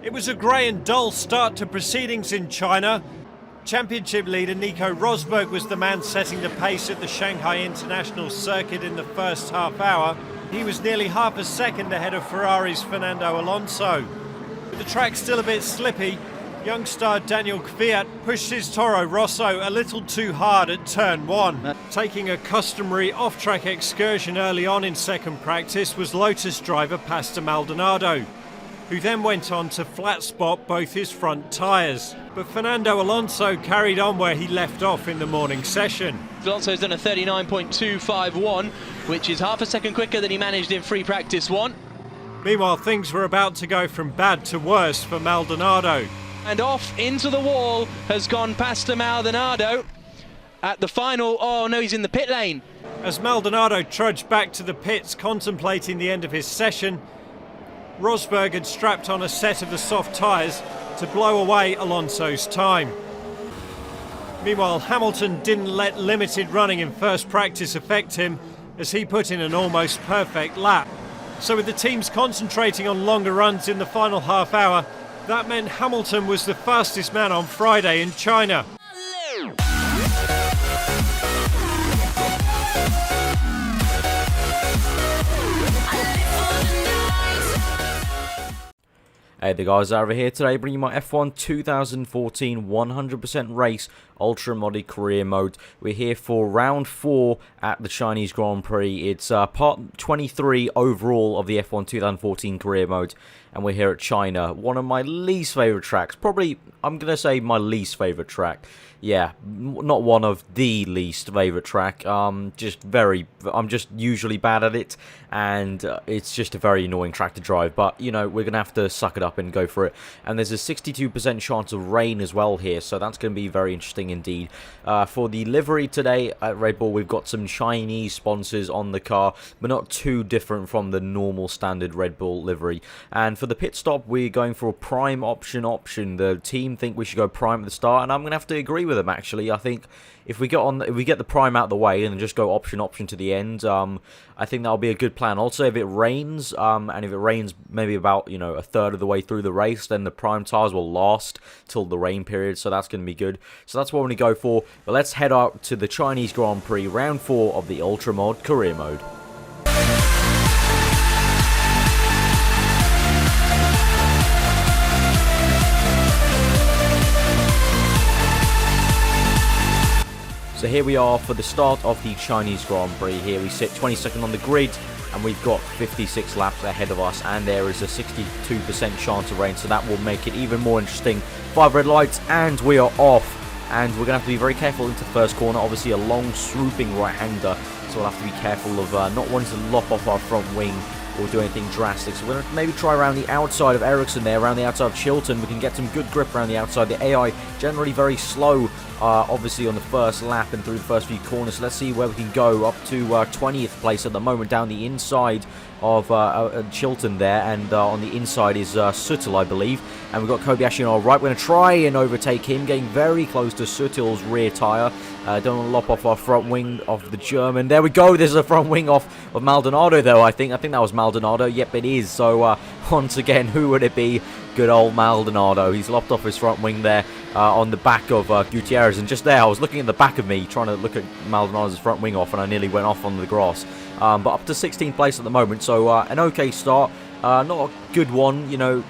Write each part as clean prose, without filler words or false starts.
It was a grey and dull start to proceedings in China. Championship leader Nico Rosberg was the man setting the pace at the Shanghai International Circuit in the first half hour. He was nearly half a second ahead of Ferrari's Fernando Alonso. With the track still a bit slippy, young star Daniel Kvyat pushed his Toro Rosso a little too hard at turn 1. Taking a customary off-track excursion early on in second practice was Lotus driver Pastor Maldonado, who then went on to flat spot both his front tyres. But Fernando Alonso carried on where he left off in the morning session. Alonso's done a 39.251, which is half a second quicker than he managed in free practice 1. Meanwhile, things were about to go from bad to worse for Maldonado. And off into the wall has gone Pastor Maldonado at the final. Oh no, he's in the pit lane. As Maldonado trudged back to the pits contemplating the end of his session, Rosberg had strapped on a set of the soft tyres to blow away Alonso's time. Meanwhile, Hamilton didn't let limited running in first practice affect him, as he put in an almost perfect lap. So with the teams concentrating on longer runs in the final half hour, that meant Hamilton was the fastest man on Friday in China. Hey the guys, over here today bringing you my F1 2014 100% race ultra modded career mode. We're here for round 4 at the Chinese Grand Prix. It's part 23 overall of the F1 2014 career mode, and we're here at China, one of my least favourite tracks. Probably, I'm going to say my least favourite track. Yeah, not one of the least favourite track. I'm just usually bad at it, and it's just a very annoying track to drive. But, you know, we're going to have to suck it up and go for it. And there's a 62% chance of rain as well here, so that's going to be very interesting indeed. For the livery today at Red Bull, we've got some Chinese sponsors on the car, but not too different from the normal standard Red Bull livery. And for the pit stop, we're going for a prime option. The team think we should go prime at the start, and I'm going to have to agree with them, actually. I think if we get the prime out of the way and just go option to the end, I think that'll be a good plan. Also, if it rains, and if it rains maybe about, you know, a third of the way through the race, then the prime tires will last till the rain period, so that's going to be good. So that's what we're going to go for. But let's head out to the Chinese Grand Prix, round 4 of the Ultra Mod career mode. So here we are for the start of the Chinese Grand Prix. Here we sit 22nd on the grid, and we've got 56 laps ahead of us, and there is a 62% chance of rain, so that will make it even more interesting. 5 red lights, and we are off. And we're going to have to be very careful into the first corner. Obviously a long swooping right-hander, so we'll have to be careful of not wanting to lop off our front wing or do anything drastic. So we're going to maybe try around the outside of Ericsson there, around the outside of Chilton. We can get some good grip around the outside. The AI generally very slow, obviously on the first lap and through the first few corners. So let's see where we can go. Up to 20th place at the moment down the inside of Chilton there, and on the inside is Suttel, I believe. And we've got Kobayashi on our right. We're going to try and overtake him, getting very close to Suttel's rear tyre. Don't want to lop off our front wing of the German. There we go. There's a front wing off of Maldonado, though, I think. I think that was Maldonado. Yep, it is. So, once again, who would it be? Good old Maldonado. He's lopped off his front wing there on the back of Gutierrez. And just there, I was looking at the back of me, trying to look at Maldonado's front wing off, and I nearly went off on the grass. But up to 16th place at the moment, so an okay start. Not a good one, you know,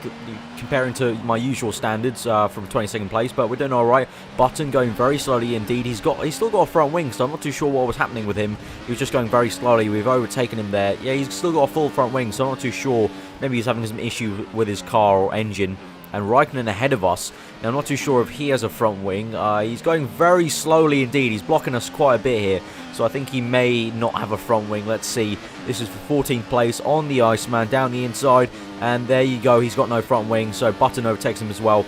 comparing to my usual standards from 22nd place, but we're doing all right. Button going very slowly indeed. He's still got a front wing, so I'm not too sure what was happening with him. He was just going very slowly. We've overtaken him there. Yeah, he's still got a full front wing, so I'm not too sure. Maybe he's having some issue with his car or engine. And Raikkonen ahead of us. Now, I'm not too sure if he has a front wing. He's going very slowly indeed. He's blocking us quite a bit here. So I think he may not have a front wing. Let's see. This is for 14th place on the Iceman down the inside. And there you go. He's got no front wing. So Button overtakes him as well.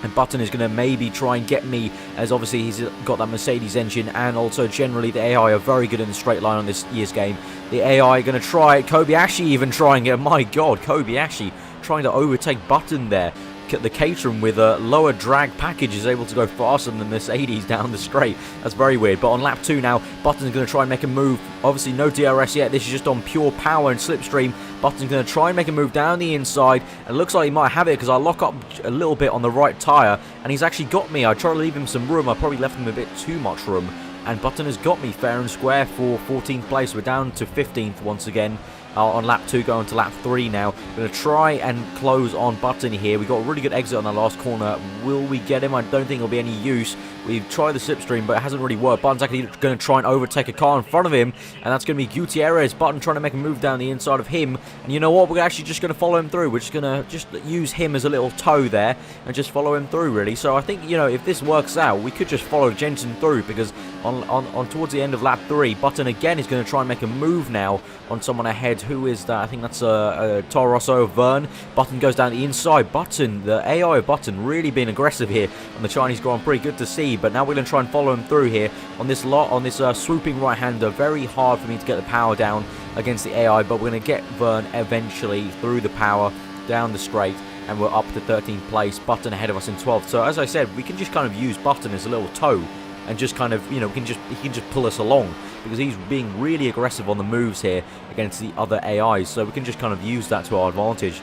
And Button is going to maybe try and get me, as obviously he's got that Mercedes engine, and also generally the AI are very good in the straight line on this year's game. The AI are going to try it. Kobayashi even trying it. My God, Kobayashi trying to overtake Button there. The Caterham with a lower drag package is able to go faster than the Mercedes down the straight. That's very weird. But on lap 2 now, Button's going to try and make a move. Obviously no DRS yet. This is just on pure power and slipstream. Button's going to try and make a move down the inside. It looks like he might have it because I lock up a little bit on the right tyre. And he's actually got me. I try to leave him some room. I probably left him a bit too much room. And Button has got me fair and square for 14th place. We're down to 15th once again. On lap 2, going to lap 3 now. We're going to try and close on Button here. We got a really good exit on the last corner. Will we get him? I don't think it'll be any use. We've tried the slipstream, but it hasn't really worked. Button's actually going to try and overtake a car in front of him, and that's going to be Gutierrez. Button trying to make a move down the inside of him, and you know what? We're actually just going to follow him through. We're just going to use him as a little toe there and just follow him through, really. So I think, you know, if this works out, we could just follow Jensen through, because on towards the end of lap 3, Button again is going to try and make a move now on someone ahead. Who is that? I think that's Toro Rosso, Vern. Button goes down the inside. Button, the AI of Button, really being aggressive here on the Chinese Grand Prix. Good to see. But now we're going to try and follow him through here on this swooping right-hander. Very hard for me to get the power down against the AI, but we're going to get Vern eventually through the power down the straight, and we're up to 13th place. Button ahead of us in 12th. So as I said, we can just kind of use Button as a little toe and just kind of, you know, he can just pull us along, because he's being really aggressive on the moves here against the other AIs. So we can just kind of use that to our advantage.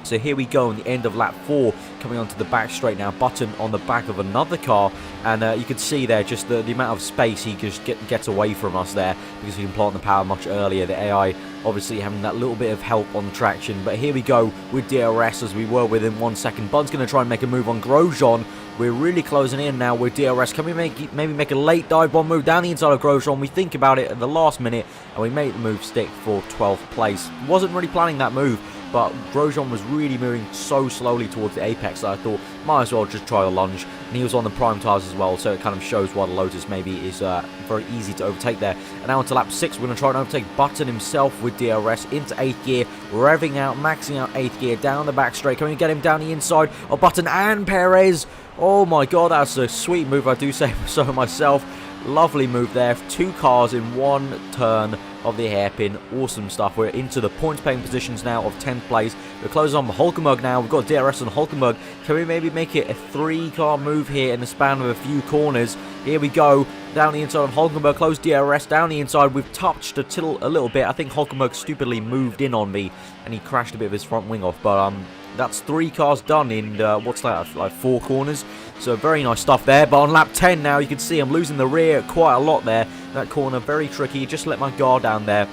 So here we go on the end of lap 4, coming onto the back straight now. Button on the back of another car, and you can see there just the amount of space he just gets away from us there, because he can plant the power much earlier. The AI obviously having that little bit of help on the traction. But here we go with DRS, as we were within 1 second. Button's going to try and make a move on Grosjean. We're really closing in now with DRS. Can we maybe make a late dive bomb move down the inside of Grosjean? We think about it at the last minute, and we make the move stick for 12th place. Wasn't really planning that move, but Grosjean was really moving so slowly towards the apex that I thought might as well just try the lunge. And he was on the prime tyres as well, so it kind of shows why the Lotus maybe is very easy to overtake there. And now onto lap 6, we're going to try and overtake Button himself with DRS into 8th gear, revving out, maxing out 8th gear, down the back straight. Can we get him down the inside of Button and Perez? Oh my god, that's a sweet move, I do say so myself. Lovely move there. 2 cars in 1 turn of the hairpin. Awesome stuff. We're into the points paying positions now of 10th place. We're closing on Hulkenberg now. We've got DRS on Hulkenberg. Can we maybe make it a 3-car move here in the span of a few corners? Here we go. Down the inside of Hulkenberg. Close DRS down the inside. We've touched a little bit. I think Hulkenberg stupidly moved in on me, and he crashed a bit of his front wing off. But that's 3 cars done in, what's that, like 4 corners. So very nice stuff there. But on lap 10 now, you can see I'm losing the rear quite a lot there. That corner, very tricky. Just let my guard down there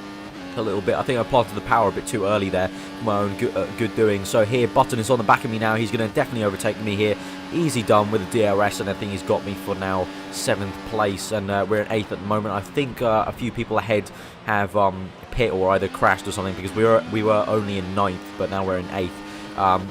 a little bit. I think I planted the power a bit too early there. My own good doing. So here, Button is on the back of me now. He's going to definitely overtake me here. Easy done with the DRS, and I think he's got me for now 7th place. And we're in 8th at the moment. I think a few people ahead have pit or either crashed or something, because we were only in 9th, but now we're in 8th.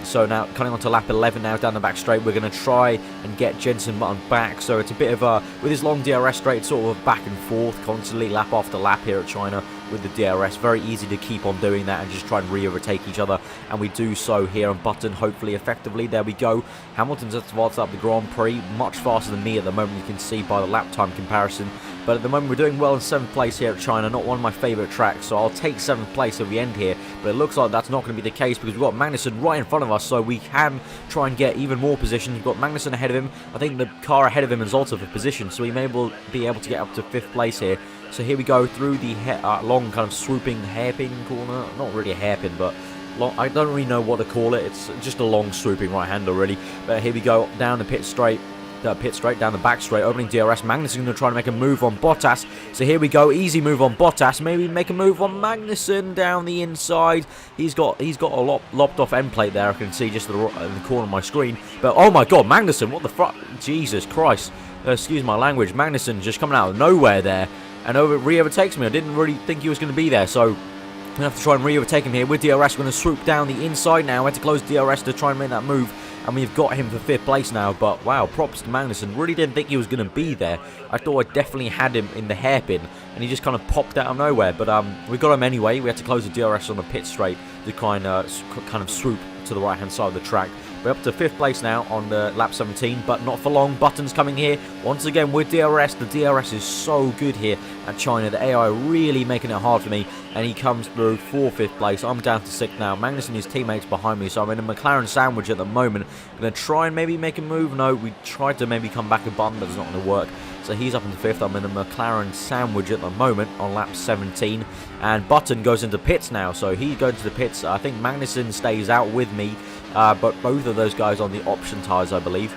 So now coming on to lap 11 now, down the back straight, we're going to try and get Jensen Button back. So it's a bit of a, with his long DRS straight, it's sort of back and forth constantly, lap after lap here at China with the DRS. Very easy to keep on doing that and just try and re-overtake each other, and we do so here on Button, hopefully effectively. There we go. Hamilton's advanced up the Grand Prix, much faster than me at the moment, you can see by the lap time comparison. But at the moment, we're doing well in 7th place here at China. Not one of my favourite tracks, so I'll take 7th place at the end here. But it looks like that's not going to be the case, because we've got Magnussen right in front of us, so we can try and get even more position. We've got Magnussen ahead of him. I think the car ahead of him is also for position, so we may be able to get up to 5th place here. So here we go through the long kind of swooping hairpin corner. Not really a hairpin, but long, I don't really know what to call it. It's just a long swooping right-hander, really. But here we go down the pit straight, down the back straight, opening DRS. Magnussen going to try to make a move on Bottas. So here we go, easy move on Bottas. Maybe make a move on Magnussen down the inside. He's got a lopped off end plate there. I can see just in the corner of my screen. But oh my god, Magnussen, what the fuck? Jesus Christ. Excuse my language. Magnussen just coming out of nowhere there, and re-overtakes me. I didn't really think he was going to be there, so I'm going to have to try and re-overtake him here. With DRS, we're going to swoop down the inside now. I had to close DRS to try and make that move, and we've got him for 5th place now. But wow, props to Magnussen. Really didn't think he was going to be there. I thought I definitely had him in the hairpin, and he just kind of popped out of nowhere. But we got him anyway. We had to close the DRS on the pit straight to kind of swoop to the right-hand side of the track. We're up to 5th place now on the lap 17, but not for long. Button's coming here once again with DRS. The DRS is so good here at China. The AI really making it hard for me, and he comes through for 5th place. I'm down to 6th now. Magnussen and his teammates behind me, so I'm in a Mclaren sandwich at the moment. I'm going to try and maybe make a move. No, we tried to maybe come back a button, but it's not going to work. So he's up into 5th. I'm in a McLaren sandwich at the moment on lap 17. And Button goes into pits now. So he goes to the pits. I think Magnussen stays out with me. But both of those guys on the option tyres, I believe.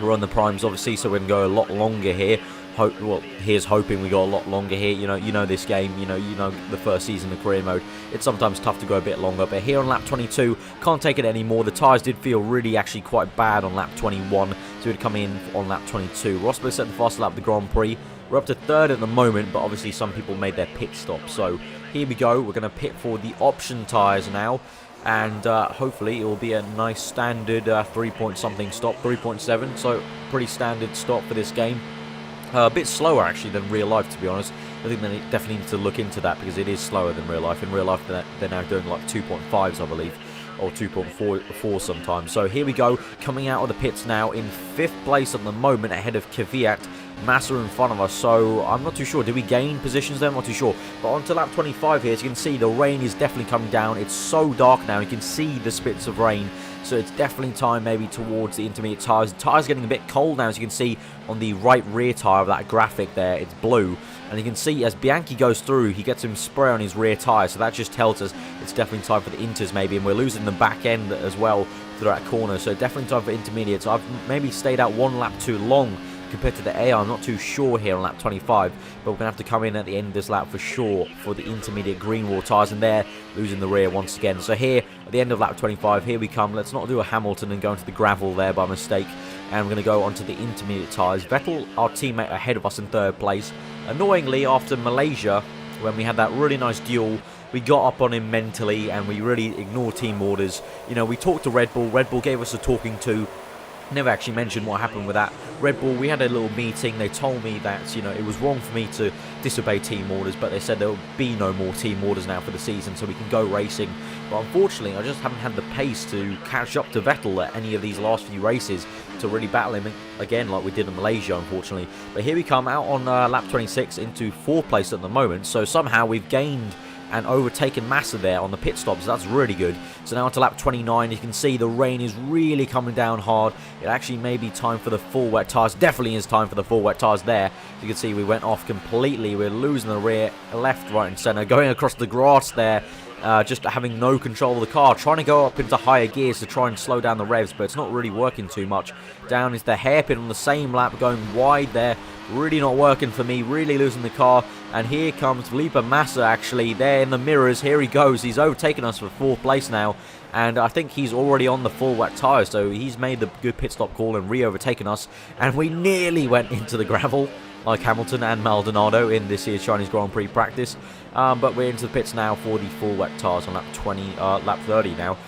We're on the primes, obviously, so we're going to go a lot longer here. Well, here's hoping we go a lot longer here. You know this game. You know the first season of career mode. It's sometimes tough to go a bit longer. But here on lap 22, can't take it anymore. The tyres did feel really actually quite bad on lap 21, so we'd come in on lap 22. Rosberg set the fastest lap of the Grand Prix. We're up to 3rd at the moment, but obviously some people made their pit stop. So here we go. We're going to pit for the option tyres now. And hopefully it will be a nice standard 3-point-something stop, 3.7. So pretty standard stop for this game. A bit slower actually than real life, to be honest. I think they definitely need to look into that because it is slower than real life. In real life, they're now doing like 2.5s, I believe, or 2.4 sometimes. So here we go, coming out of the pits now in 5th place at the moment, ahead of Kvyat. Massa in front of us, so I'm not too sure. Did we gain positions there? I'm not too sure. But on to lap 25 here, as you can see, the rain is definitely coming down. It's so dark now, you can see the spits of rain. So it's definitely time maybe towards the intermediate tyres. The tyres getting a bit cold now, as you can see on the right rear tyre of that graphic there. It's blue. And you can see as Bianchi goes through, he gets some spray on his rear tyre. So that just tells us it's definitely time for the inters maybe. And we're losing the back end as well through that corner. So definitely time for intermediates. I've maybe stayed out one lap too long compared to the air. I'm not too sure here on lap 25, but we're going to have to come in at the end of this lap for sure for the intermediate green wall tyres, and they're losing the rear once again. So here at the end of lap 25, here we come. Let's not do a Hamilton and go into the gravel there by mistake, and we're going to go onto the intermediate tyres. Vettel, our teammate, ahead of us in 3rd place. Annoyingly, after Malaysia, when we had that really nice duel, we got up on him mentally and we really ignored team orders. You know, we talked to Red Bull. Red Bull gave us a talking to. Never actually mentioned what happened with that. Red Bull, we had a little meeting. They told me that, you know, it was wrong for me to disobey team orders, but they said there will be no more team orders now for the season, so we can go racing. But unfortunately, I just haven't had the pace to catch up to Vettel at any of these last few races to really battle him again like we did in Malaysia, unfortunately. But here we come out on lap 26 into 4th place at the moment, so somehow we've gained and overtaken Massa there on the pit stops. That's really good. So now onto lap 29, you can see the rain is really coming down hard. It actually may be time for the full wet tyres. Definitely is time for the full wet tyres there. You can see we went off completely. We're losing the rear, left, right and centre. Going across the grass there. Just having no control of the car, trying to go up into higher gears to try and slow down the revs, but it's not really working too much. Down is the hairpin on the same lap, going wide there, really not working for me, really losing the car. And here comes Felipe Massa actually there in the mirrors. Here he goes, he's overtaken us for 4th place now, and I think he's already on the full wet tyres, so he's made the good pit stop call and re-overtaken us, and we nearly went into the gravel like Hamilton and Maldonado in this year's Chinese Grand Prix practice. But we're into the pits now for the full wet tyres on lap 30 now.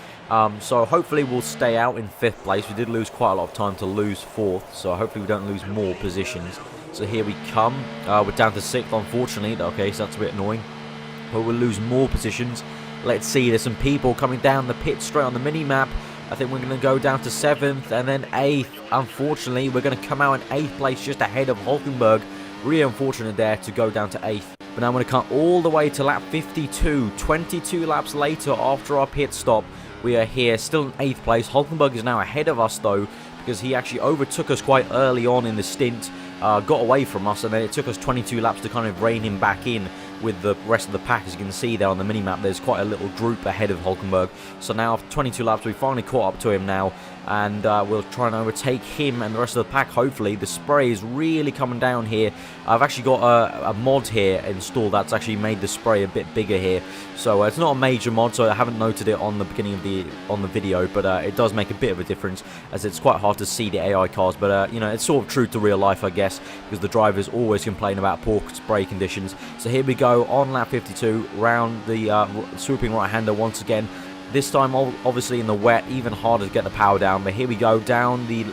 So hopefully we'll stay out in 5th place. We did lose quite a lot of time to lose 4th, so hopefully we don't lose more positions. So here we come. We're down to 6th, unfortunately. Okay, so that's a bit annoying. But we'll lose more positions. Let's see, there's some people coming down the pit straight on the mini-map. I think we're going to go down to 7th and then 8th. Unfortunately, we're going to come out in 8th place just ahead of Hulkenberg. Really unfortunate there to go down to 8th. But now I'm going to come all the way to lap 52. 22 laps later after our pit stop, we are here still in 8th place. Hulkenberg is now ahead of us though, because he actually overtook us quite early on in the stint. Got away from us, and then it took us 22 laps to kind of rein him back in with the rest of the pack. As you can see there on the minimap, there's quite a little group ahead of Hulkenberg. So now after 22 laps, we finally caught up to him now, and we'll try and overtake him and the rest of the pack, hopefully. The spray is really coming down here. I've actually got a mod here installed that's actually made the spray a bit bigger here. So it's not a major mod, so I haven't noted it on the beginning of the video, but it does make a bit of a difference, as it's quite hard to see the AI cars. But you know, it's sort of true to real life, I guess, because the drivers always complain about poor spray conditions. So here we go on lap 52, round the swooping right-hander once again. This time, obviously in the wet, even harder to get the power down. But here we go, down the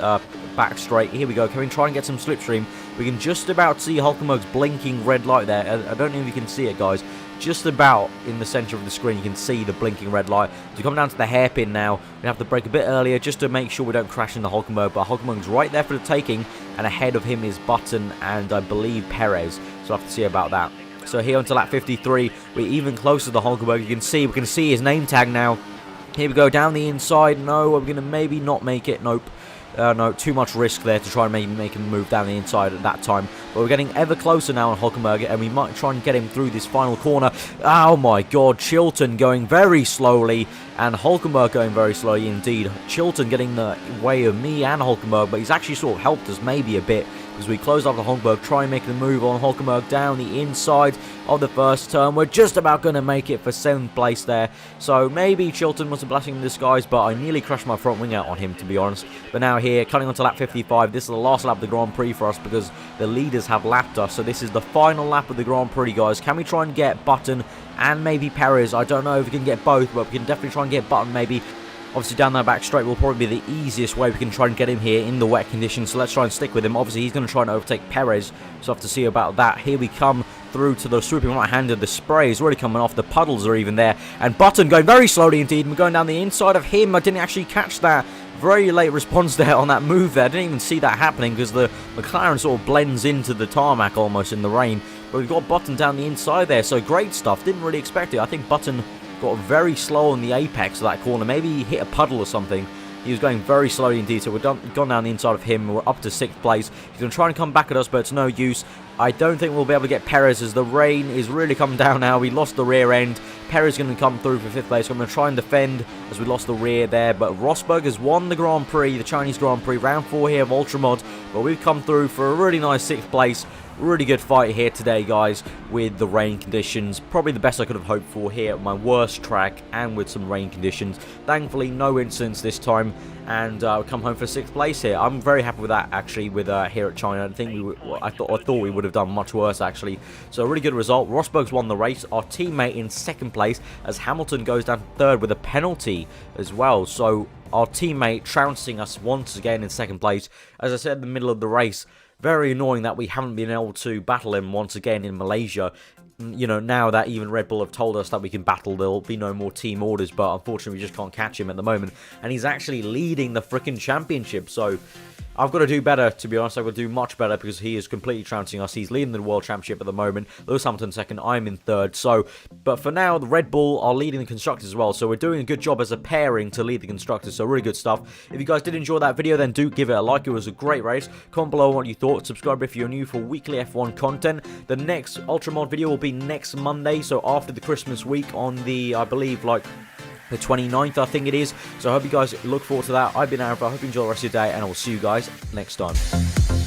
back straight. Here we go. Can we try and get some slipstream? We can just about see Hulkenberg's blinking red light there. I don't know if you can see it, guys. Just about in the center of the screen, you can see the blinking red light. To come down to the hairpin now, we have to brake a bit earlier just to make sure we don't crash into Hulkenberg. But Hulkenberg's right there for the taking, and ahead of him is Button and I believe Perez. So I have to see about that. So here onto lap 53, we're even closer to Hulkenberg. We can see his name tag now. Here we go, down the inside. No, we're going to maybe not make it. Nope. no, too much risk there to try and make him move down the inside at that time. But we're getting ever closer now on Hülkenberg, and we might try and get him through this final corner. Oh my god, Chilton going very slowly, and Hülkenberg going very slowly indeed. Chilton getting the way of me and Hülkenberg, but he's actually sort of helped us maybe a bit, as we close up the Hülkenberg, try and make the move on Hülkenberg down the inside of the first turn. We're just about going to make it for 7th place there, so maybe Chilton was a blessing in disguise, but I nearly crashed my front wing out on him, to be honest. But now here, cutting onto lap 55, this is the last lap of the Grand Prix for us, because the leaders have lapped us, so this is the final lap of the Grand Prix, guys. Can we try and get Button and maybe Perez? I don't know if we can get both, but we can definitely try and get Button maybe. Obviously, down that back straight will probably be the easiest way we can try and get him here in the wet conditions. So let's try and stick with him. Obviously, he's going to try and overtake Perez, so we'll have to see about that. Here we come through to the swooping right-hander. The spray is really coming off. The puddles are even there. And Button going very slowly indeed. And we're going down the inside of him. I didn't actually catch that. Very late response there on that move there. I didn't even see that happening because the Mclaren sort of blends into the tarmac almost in the rain. But we've got Button down the inside there. So great stuff. Didn't really expect it. I think Button got very slow on the apex of that corner. Maybe he hit a puddle or something. He was going very slowly indeed, so we've gone down the inside of him. We're up to 6th place. He's going to try and come back at us, but it's no use. I don't think we'll be able to get Perez, as the rain is really coming down now. We lost the rear end. Perez is going to come through for 5th place. So I'm going to try and defend, as we lost the rear there. But Rosberg has won the Grand Prix, the Chinese Grand Prix, round 4 here of Ultramod. But we've come through for a really nice 6th place. Really good fight here today, guys, with the rain conditions. Probably the best I could have hoped for here at my worst track and with some rain conditions. Thankfully, no incidents this time, and come home for 6th place here. I'm very happy with that, actually, with here at China. I think I thought we would have done much worse, actually. So a really good result. Rosberg's won the race. Our teammate in 2nd place, as Hamilton goes down to 3rd with a penalty as well. So our teammate trouncing us once again in 2nd place. As I said in the middle of the race, very annoying that we haven't been able to battle him once again in Malaysia. You know, now that even Red Bull have told us that we can battle, there'll be no more team orders, but unfortunately we just can't catch him at the moment. And he's actually leading the freaking championship, so I've got to do better, to be honest. I've got to do much better, because he is completely trouncing us. He's leading the World Championship at the moment. Lewis Hamilton 2nd, I'm in 3rd. So, but for now, the Red Bull are leading the Constructors as well. So we're doing a good job as a pairing to lead the Constructors. So really good stuff. If you guys did enjoy that video, then do give it a like. It was a great race. Comment below what you thought. Subscribe if you're new for weekly F1 content. The next Ultramod video will be next Monday. So after the Christmas week on the, I believe, like the 29th, I think it is. So I hope you guys look forward to that. I've been aarava. I hope you enjoy the rest of your day, and I will see you guys next time.